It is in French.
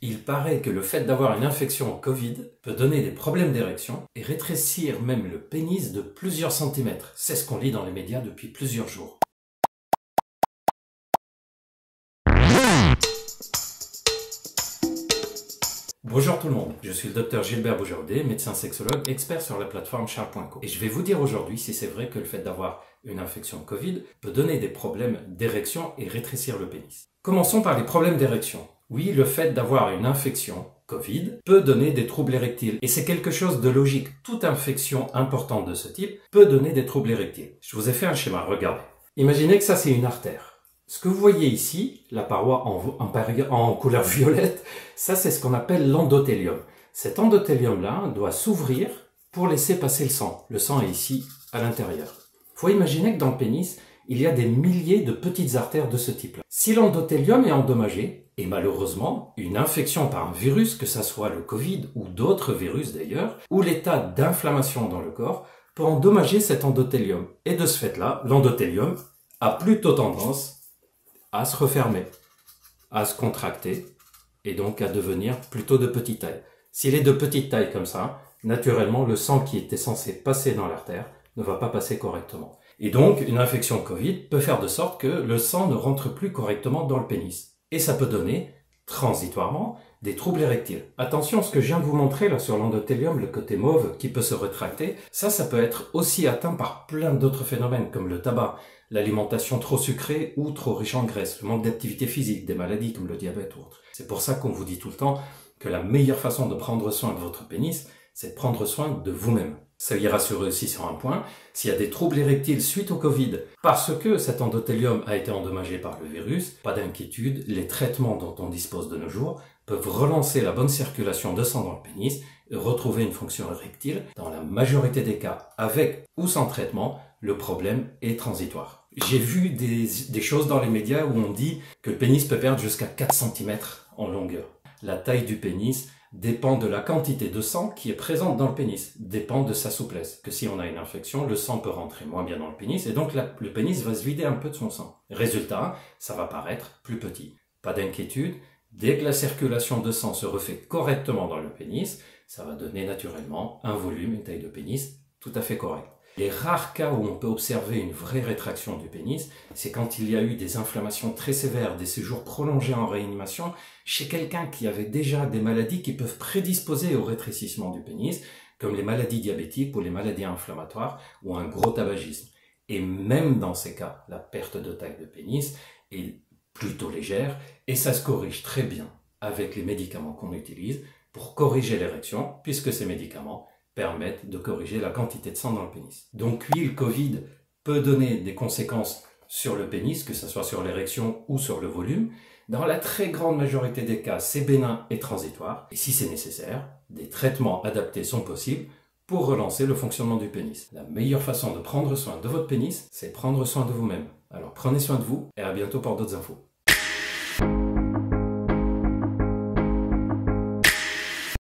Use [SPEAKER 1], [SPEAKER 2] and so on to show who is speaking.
[SPEAKER 1] Il paraît que le fait d'avoir une infection au Covid peut donner des problèmes d'érection et rétrécir même le pénis de plusieurs centimètres. C'est ce qu'on lit dans les médias depuis plusieurs jours. Bonjour tout le monde, je suis le docteur Gilbert Bougeraudet, médecin sexologue, expert sur la plateforme Charles.co. Et je vais vous dire aujourd'hui si c'est vrai que le fait d'avoir une infection Covid peut donner des problèmes d'érection et rétrécir le pénis. Commençons par les problèmes d'érection. Oui, le fait d'avoir une infection Covid peut donner des troubles érectiles. Et c'est quelque chose de logique. Toute infection importante de ce type peut donner des troubles érectiles. Je vous ai fait un schéma, regardez. Imaginez que ça c'est une artère. Ce que vous voyez ici, la paroi en couleur violette, ça c'est ce qu'on appelle l'endothélium. Cet endothélium-là doit s'ouvrir pour laisser passer le sang. Le sang est ici, à l'intérieur. Il faut imaginer que dans le pénis, il y a des milliers de petites artères de ce type-là. Si l'endothélium est endommagé, et malheureusement, une infection par un virus, que ça soit le Covid ou d'autres virus d'ailleurs, ou l'état d'inflammation dans le corps, peut endommager cet endothélium. Et de ce fait-là, l'endothélium a plutôt tendance à se refermer, à se contracter, et donc à devenir plutôt de petite taille. S'il est de petite taille comme ça, naturellement, le sang qui était censé passer dans l'artère ne va pas passer correctement. Et donc, une infection Covid peut faire de sorte que le sang ne rentre plus correctement dans le pénis. Et ça peut donner, transitoirement, des troubles érectiles. Attention, ce que je viens de vous montrer là sur l'endothélium, le côté mauve qui peut se rétracter, ça peut être aussi atteint par plein d'autres phénomènes comme le tabac, l'alimentation trop sucrée ou trop riche en graisse, le manque d'activité physique, des maladies comme le diabète ou autres. C'est pour ça qu'on vous dit tout le temps que la meilleure façon de prendre soin de votre pénis, c'est de prendre soin de vous-même. Soyez rassurés aussi sur un point, s'il y a des troubles érectiles suite au Covid, parce que cet endothélium a été endommagé par le virus, pas d'inquiétude, les traitements dont on dispose de nos jours peuvent relancer la bonne circulation de sang dans le pénis et retrouver une fonction érectile. Dans la majorité des cas, avec ou sans traitement, le problème est transitoire. J'ai vu des choses dans les médias où on dit que le pénis peut perdre jusqu'à 4 cm en longueur. La taille du pénis dépend de la quantité de sang qui est présente dans le pénis, dépend de sa souplesse. Que si on a une infection, le sang peut rentrer moins bien dans le pénis et donc le pénis va se vider un peu de son sang. Résultat, ça va paraître plus petit. Pas d'inquiétude, dès que la circulation de sang se refait correctement dans le pénis, ça va donner naturellement un volume, une taille de pénis tout à fait correcte. Les rares cas où on peut observer une vraie rétraction du pénis, c'est quand il y a eu des inflammations très sévères, des séjours prolongés en réanimation, chez quelqu'un qui avait déjà des maladies qui peuvent prédisposer au rétrécissement du pénis, comme les maladies diabétiques ou les maladies inflammatoires ou un gros tabagisme. Et même dans ces cas, la perte de taille de pénis est plutôt légère et ça se corrige très bien avec les médicaments qu'on utilise pour corriger l'érection, puisque ces médicaments permettent de corriger la quantité de sang dans le pénis. Donc oui, le Covid peut donner des conséquences sur le pénis, que ce soit sur l'érection ou sur le volume. Dans la très grande majorité des cas, c'est bénin et transitoire. Et si c'est nécessaire, des traitements adaptés sont possibles pour relancer le fonctionnement du pénis. La meilleure façon de prendre soin de votre pénis, c'est prendre soin de vous-même. Alors prenez soin de vous et à bientôt pour d'autres infos.